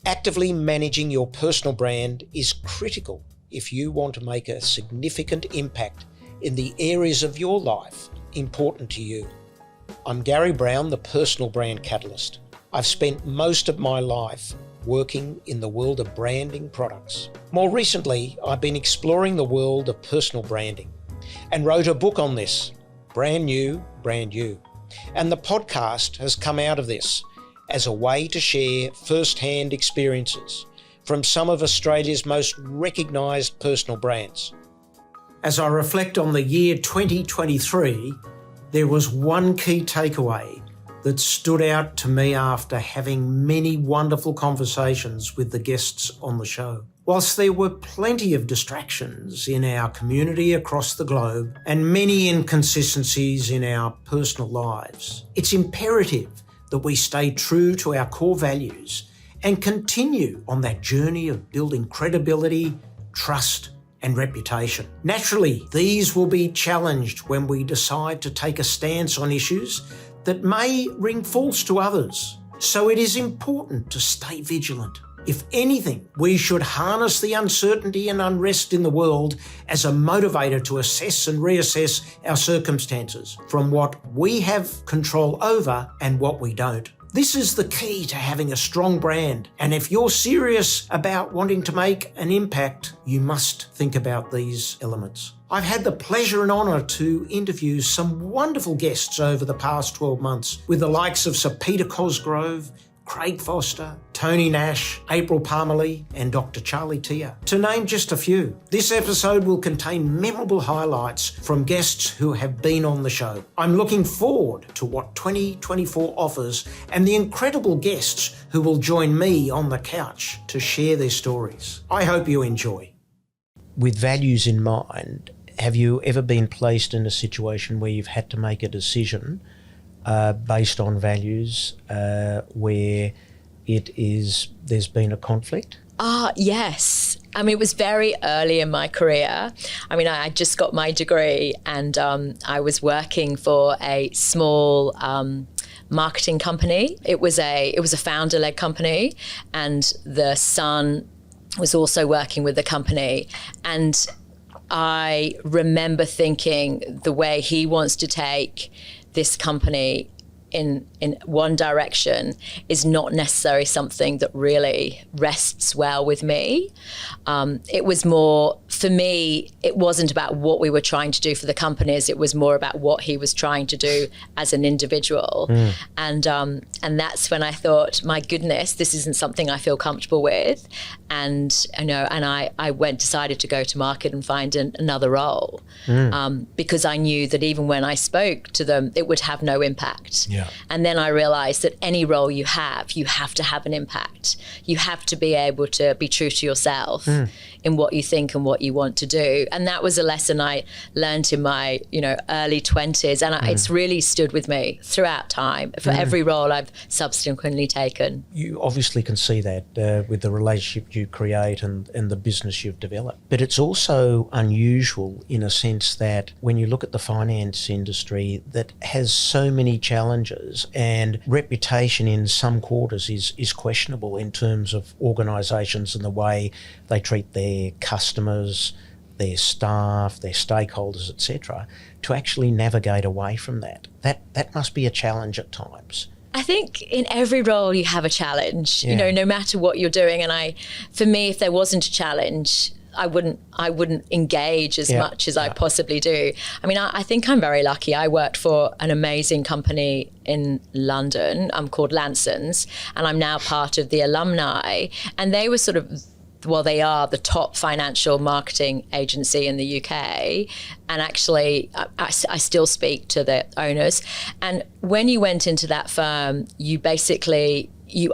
Actively managing your personal brand is critical if you want to make a significant impact in the areas of your life important to you. I'm Garry Browne, the Personal Brand Catalyst. I've spent most of my life working in the world of branding products. More recently, I've been exploring the world of personal branding and wrote a book on this, Brand New, Brand You. And the podcast has come out of this as a way to share first-hand experiences from some of Australia's most recognised personal brands. As I reflect on the year 2023, there was one key takeaway that stood out to me after having many wonderful conversations with the guests on the show. Whilst there were plenty of distractions in our community across the globe and many inconsistencies in our personal lives, it's imperative that we stay true to our core values and continue on that journey of building credibility, trust, and reputation. Naturally, these will be challenged when we decide to take a stance on issues that may ring false to others. So it is important to stay vigilant. If anything, we should harness the uncertainty and unrest in the world as a motivator to assess and reassess our circumstances from what we have control over and what we don't. This is the key to having a strong brand. And if you're serious about wanting to make an impact, you must think about these elements. I've had the pleasure and honour to interview some wonderful guests over the past 12 months with the likes of Sir Peter Cosgrove, Craig Foster, Tony Nash, April Parmalee, and Dr. Charlie Tia, to name just a few. This episode will contain memorable highlights from guests who have been on the show. I'm looking forward to what 2024 offers and the incredible guests who will join me on the couch to share their stories. I hope you enjoy. With values in mind, have you ever been placed in a situation where you've had to make a decision based on values where there's been a conflict? Yes. I mean, it was very early in my career. I mean, I just got my degree and I was working for a small marketing company. It was a founder-led company, and the son was also working with the company. And I remember thinking the way he wants to take this company in one direction is not necessarily something that really rests well with me. It was more, for me, it wasn't about what we were trying to do for the companies, it was more about what he was trying to do as an individual. And that's when I thought, my goodness, this isn't something I feel comfortable with. And I decided to go to market and find another role because I knew that even when I spoke to them, it would have no impact. Yeah. And then I realized that any role you have to have an impact. You have to be able to be true to yourself in what you think and what you want to do. And that was a lesson I learned in my, early 20s. And it's really stood with me throughout time for every role I've subsequently taken. You obviously can see that with the relationship you create and the business you've developed. But it's also unusual in a sense that when you look at the finance industry that has so many challenges, and reputation in some quarters is questionable in terms of organisations and the way they treat their customers, their staff, their stakeholders, etc., to actually navigate away from that. That must be a challenge at times. I think in every role you have a challenge, no matter what you're doing. And for me, if there wasn't a challenge, I wouldn't engage as much as I possibly do. I mean, I think I'm very lucky. I worked for an amazing company in London called Lansons, and I'm now part of the alumni. And they were they are the top financial marketing agency in the UK. And actually, I still speak to the owners. And when you went into that firm, you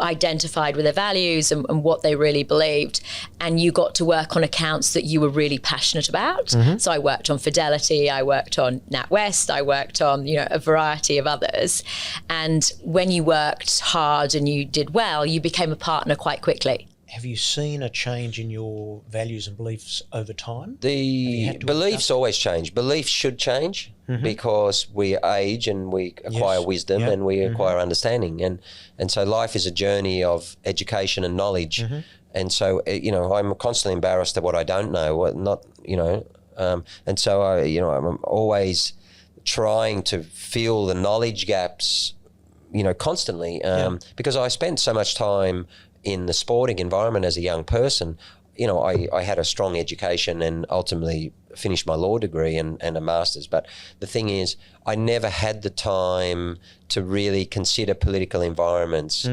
identified with their values and what they really believed, and you got to work on accounts that you were really passionate about. So I worked on Fidelity, I worked on NatWest, I worked on a variety of others. And when you worked hard and you did well, you became a partner quite quickly. Have you seen a change in your values and beliefs over time? The beliefs always change. Beliefs should change because we age and we acquire wisdom and we acquire understanding. And so life is a journey of education and knowledge. And so, I'm constantly embarrassed at what I don't know, and so I'm always trying to fill the knowledge gaps, constantly, because I spent so much time in the sporting environment as a young person. I had a strong education and ultimately finished my law degree and a master's. But the thing is, I never had the time to really consider political environments,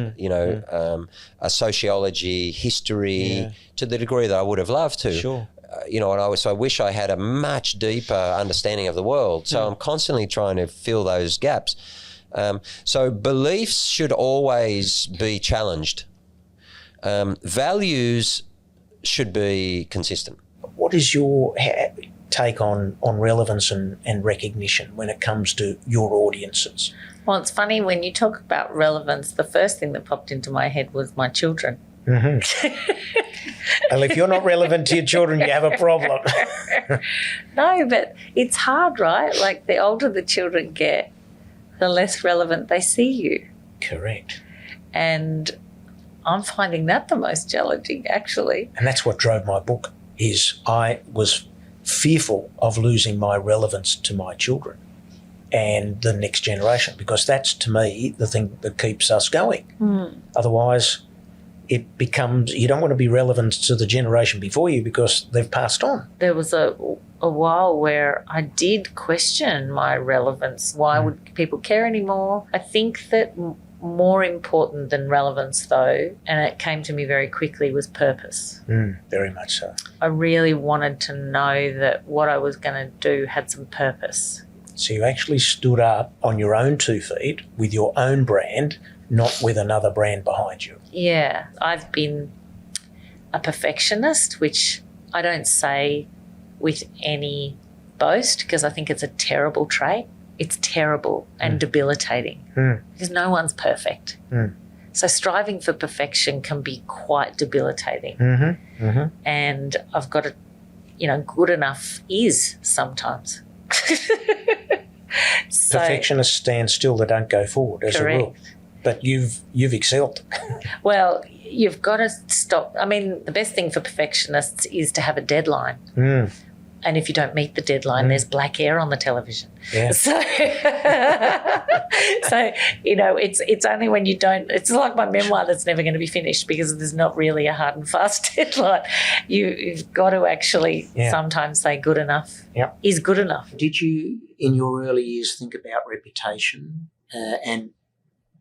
sociology, history, to the degree that I would have loved to. Sure. I wish I had a much deeper understanding of the world. So I'm constantly trying to fill those gaps. So beliefs should always be challenged. Values should be consistent. What is your take on relevance and recognition when it comes to your audiences? Well, it's funny, when you talk about relevance, the first thing that popped into my head was my children. Well, if you're not relevant to your children, you have a problem. No, but it's hard, right? Like, the older the children get, the less relevant they see you. Correct. And I'm finding that the most challenging, actually. And that's what drove my book, is I was fearful of losing my relevance to my children and the next generation, because that's, to me, the thing that keeps us going. Otherwise, it becomes, you don't want to be relevant to the generation before you because they've passed on. There was a while where I did question my relevance. Why would people care anymore? I think that more important than relevance, though, and it came to me very quickly, was purpose. Very much so. I really wanted to know that what I was going to do had some purpose. So you actually stood up on your own 2 feet with your own brand, not with another brand behind you. Yeah, I've been a perfectionist, which I don't say with any boast because I think it's a terrible trait. It's terrible and debilitating because no one's perfect. So striving for perfection can be quite debilitating. And I've got to, good enough is sometimes. So, Perfectionists stand still, they don't go forward as correct. a rule. But you've excelled. Well, you've got to stop. I mean, the best thing for perfectionists is to have a deadline. And if you don't meet the deadline, there's black air on the television. Yeah. So, it's only when you don't. It's like my memoir that's never going to be finished because there's not really a hard and fast deadline. You've got to actually sometimes say good enough is good enough. Did you, in your early years, think about reputation and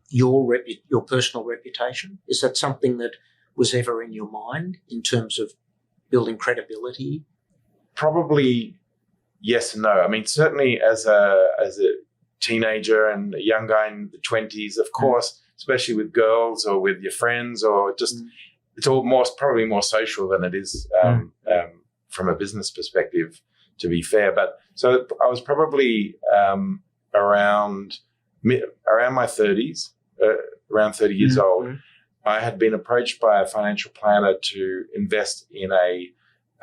your personal reputation? Is that something that was ever in your mind in terms of building credibility? Probably yes and no. I mean, certainly as a teenager and a young guy in the 20s, of course, especially with girls or with your friends or just it's all probably more social than it is from a business perspective, to be fair. But so I was probably around my 30s, around 30 years old. I had been approached by a financial planner to invest in a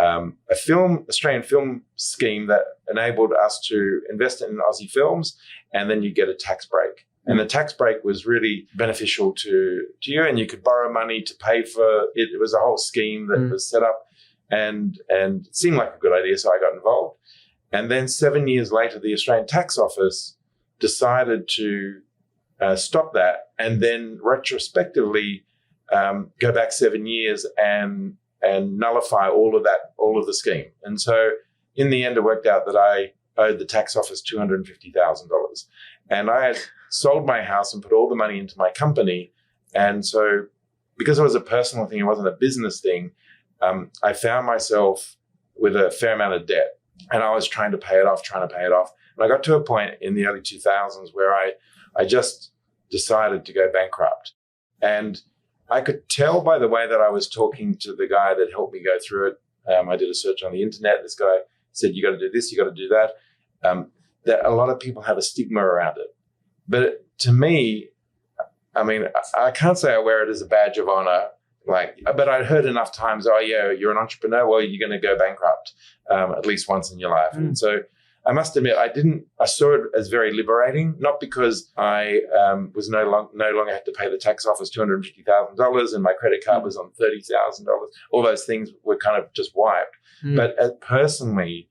Australian film scheme that enabled us to invest in Aussie films, and then you get a tax break. And the tax break was really beneficial to you, and you could borrow money to pay for it. It was a whole scheme that was set up, and it seemed like a good idea, so I got involved. And then 7 years later, the Australian Tax Office decided to stop that, and then retrospectively go back 7 years and nullify all of the scheme. And so in the end, it worked out that I owed the tax office $250,000. And I had sold my house and put all the money into my company. And so because it was a personal thing, it wasn't a business thing, I found myself with a fair amount of debt. And I was trying to pay it off. And I got to a point in the early 2000s where I just decided to go bankrupt. And I could tell by the way that I was talking to the guy that helped me go through it. I did a search on the internet. This guy said, you got to do this, you got to do that. That a lot of people have a stigma around it. But to me, I mean, I can't say I wear it as a badge of honor But I'd heard enough times, oh yeah, you're an entrepreneur, well, you're going to go bankrupt at least once in your life. And so I must admit, I saw it as very liberating, not because I was no longer had to pay the tax office $250,000 and my credit card was on $30,000. All those things were kind of just wiped. But personally,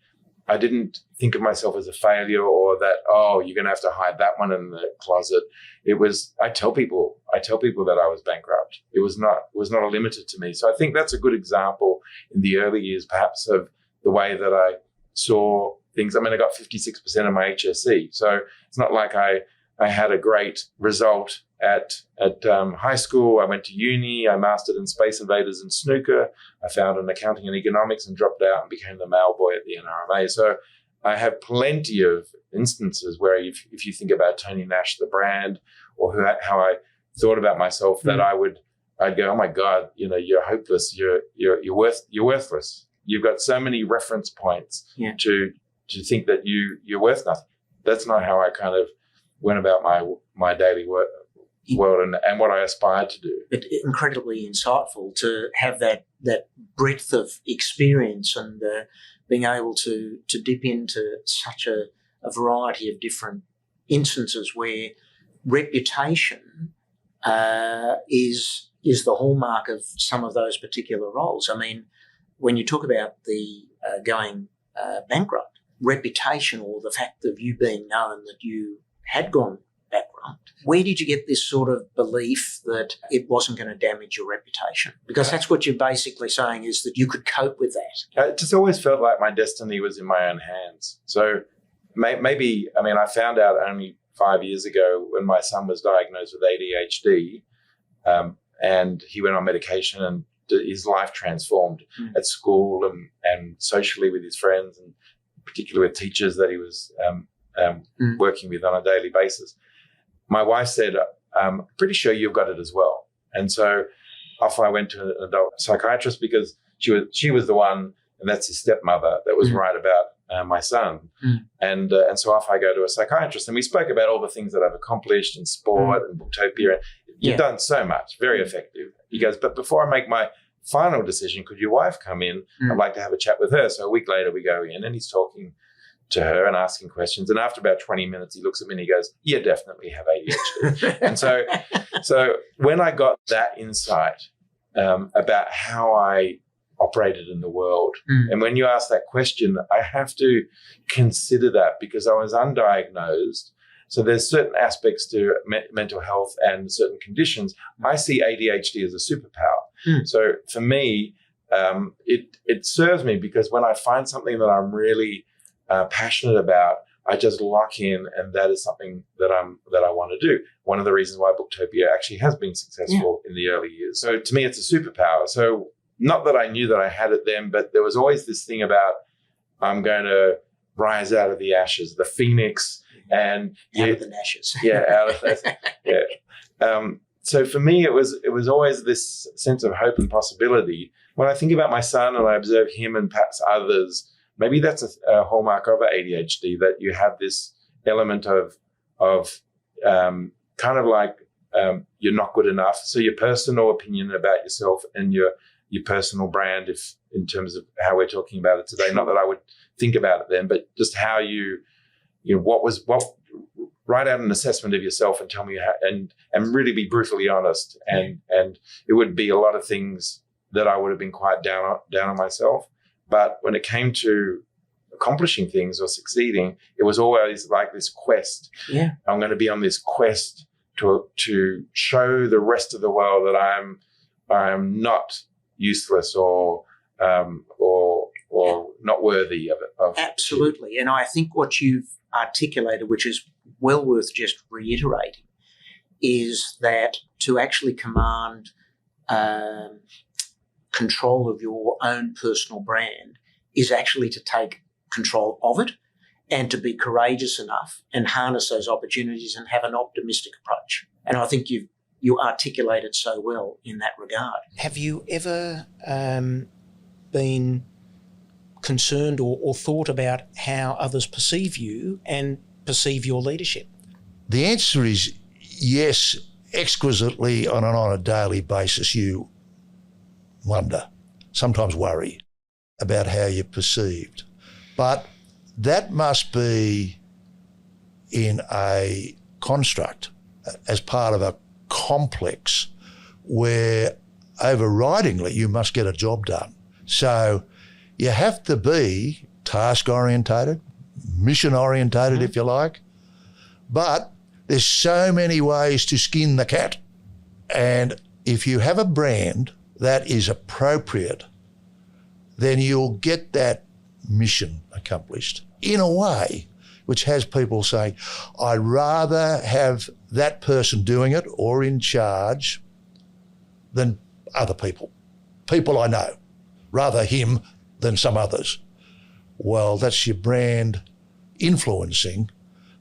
I didn't think of myself as a failure or that, oh, you're going to have to hide that one in the closet. It was, I tell people that I was bankrupt. It was not limited to me. So I think that's a good example in the early years, perhaps, of the way that I saw things. I mean, I got 56% of my HSC. So it's not like I had a great result at high school. I went to uni. I mastered in Space Invaders and snooker. I found in accounting and economics and dropped out and became the mail boy at the NRMA. So I have plenty of instances where if you think about Tony Nash, the brand, or how I thought about myself, that I'd go, oh my God, you're hopeless. You're worthless. You've got so many reference points to think that you're worth nothing. That's not how I kind of went about my daily world and what I aspired to do. But incredibly insightful to have that breadth of experience and being able to dip into such a variety of different instances where reputation is the hallmark of some of those particular roles. I mean, when you talk about the going bankrupt, reputation, or the fact of you being known that you had gone bankrupt, where did you get this sort of belief that it wasn't going to damage your reputation? Because that's what you're basically saying, is that you could cope with that. It just always felt like my destiny was in my own hands. So maybe, I found out only 5 years ago when my son was diagnosed with ADHD, and he went on medication, and his life transformed at school and socially with his friends, and particularly with teachers that he was working with on a daily basis. My wife said, I'm pretty sure you've got it as well. And so off I went to an adult psychiatrist, because she was the one, and that's his stepmother, that was right about my son. And so off I go to a psychiatrist, and we spoke about all the things that I've accomplished in sport and Booktopia. You've done so much, very effective. He goes, but before I make my final decision, could your wife come in? I'd like to have a chat with her. So a week later we go in, and he's talking to her and asking questions. And after about 20 minutes, he looks at me and he goes, you definitely have ADHD. And so when I got that insight about how I operated in the world, and when you ask that question, I have to consider that, because I was undiagnosed. So there's certain aspects to mental health and certain conditions. I see ADHD as a superpower. So for me, it serves me, because when I find something that I'm really passionate about, I just lock in, and that is something that I want to do. One of the reasons why Booktopia actually has been successful in the early years. So to me, it's a superpower. So not that I knew that I had it then, but there was always this thing about, I'm going to rise out of the ashes, the phoenix, and out of the ashes. Out of that. So for me, it was always this sense of hope and possibility. When I think about my son and I observe him and perhaps others, maybe that's a hallmark of ADHD, that you have this element of kind of like you're not good enough. So your personal opinion about yourself and your personal brand, if in terms of how we're talking about it today, not that I would think about it then, but just how you write out an assessment of yourself and tell me how, and really be brutally honest. And it would be a lot of things that I would have been quite down on myself. But when it came to accomplishing things or succeeding, it was always like this quest. Yeah. I'm going to be on this quest to show the rest of the world that I'm not useless or not worthy of it. Absolutely. And I think what you've articulated, which is well worth just reiterating, is that to actually command control of your own personal brand is actually to take control of it and to be courageous enough and harness those opportunities and have an optimistic approach. And I think you articulate it so well in that regard. Have you ever been concerned or thought about how others perceive you and perceive your leadership? The answer is yes, exquisitely on a daily basis. You wonder, sometimes worry about how you're perceived. But that must be in a construct as part of a complex where overridingly you must get a job done. So you have to be task orientated, mission orientated, if you like, but there's so many ways to skin the cat. And if you have a brand that is appropriate, then you'll get that mission accomplished in a way which has people saying, I'd rather have that person doing it or in charge than other people I know, rather him than some others. Well, that's your brand influencing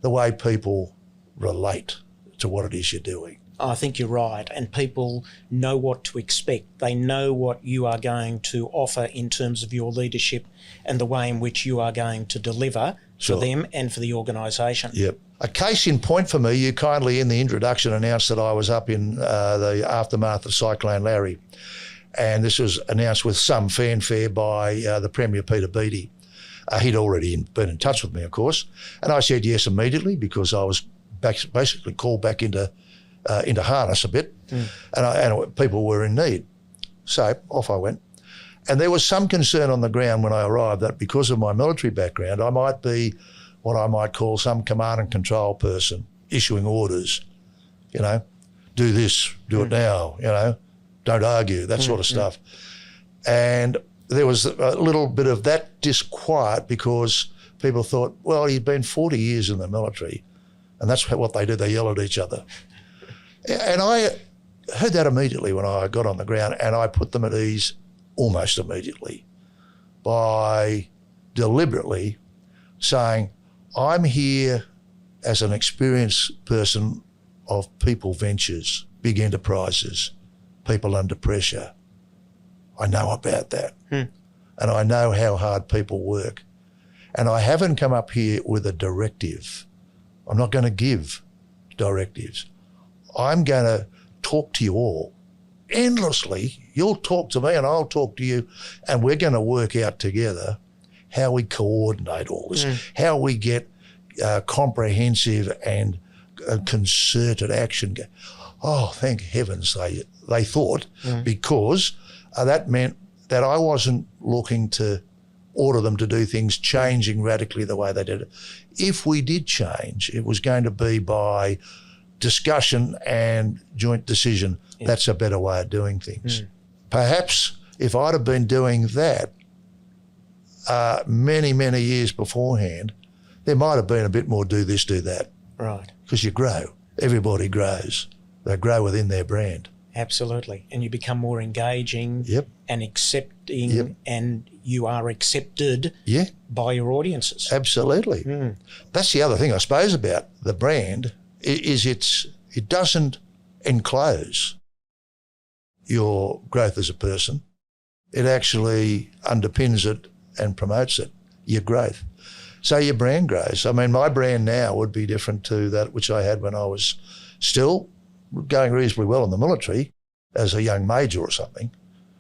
the way people relate to what it is you're doing. I think you're right, and people know what to expect. They know what you are going to offer in terms of your leadership and the way in which you are going to deliver for them and for the organisation. Yep. A case in point for me, you kindly in the introduction announced that I was up in the aftermath of Cyclone Larry, and this was announced with some fanfare by the Premier Peter Beattie. He'd already been in touch with me, of course, and I said yes immediately because I was basically called back into harness a bit, and people were in need. So off I went. And there was some concern on the ground when I arrived that because of my military background, I might be what I might call some command and control person, issuing orders, do this, do it now, don't argue, that sort of stuff. And there was a little bit of that disquiet because people thought, well, he'd been 40 years in the military, and that's what they do, they yell at each other. And I heard that immediately when I got on the ground, and I put them at ease almost immediately by deliberately saying, I'm here as an experienced person of people ventures, big enterprises, people under pressure. I know about that. And I know how hard people work. And I haven't come up here with a directive. I'm not going to give directives. I'm going to talk to you all endlessly. You'll talk to me and I'll talk to you, and we're going to work out together how we coordinate all this, how we get comprehensive and concerted action. Oh, thank heavens they thought, because that meant that I wasn't looking to order them to do things changing radically the way they did it. If we did change, it was going to be by discussion and joint decision. That's a better way of doing things. Perhaps if I'd have been doing that many, many years beforehand, there might have been a bit more do this, do that. Right. Because you grow. Everybody grows. They grow within their brand. Absolutely. And you become more engaging and accepting, and you are accepted by your audiences. Absolutely. That's the other thing, I suppose, about the brand is it doesn't enclose your growth as a person. It actually underpins it and promotes it, your growth. So your brand grows. I mean, my brand now would be different to that which I had when I was still going reasonably well in the military as a young major or something,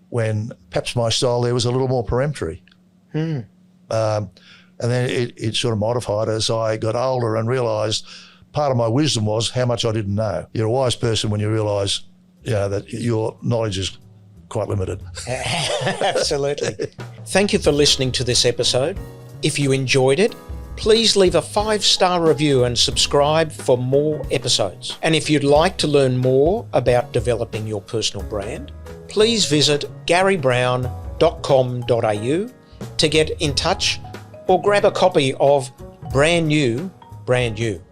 when perhaps my style there was a little more peremptory. And then it sort of modified as I got older and realised part of my wisdom was how much I didn't know. You're a wise person when you realise, that your knowledge is quite limited. Absolutely. Thank you for listening to this episode. If you enjoyed it, please leave a 5-star review and subscribe for more episodes. And if you'd like to learn more about developing your personal brand, please visit garrybrown.com.au to get in touch or grab a copy of Brand New, Brand You.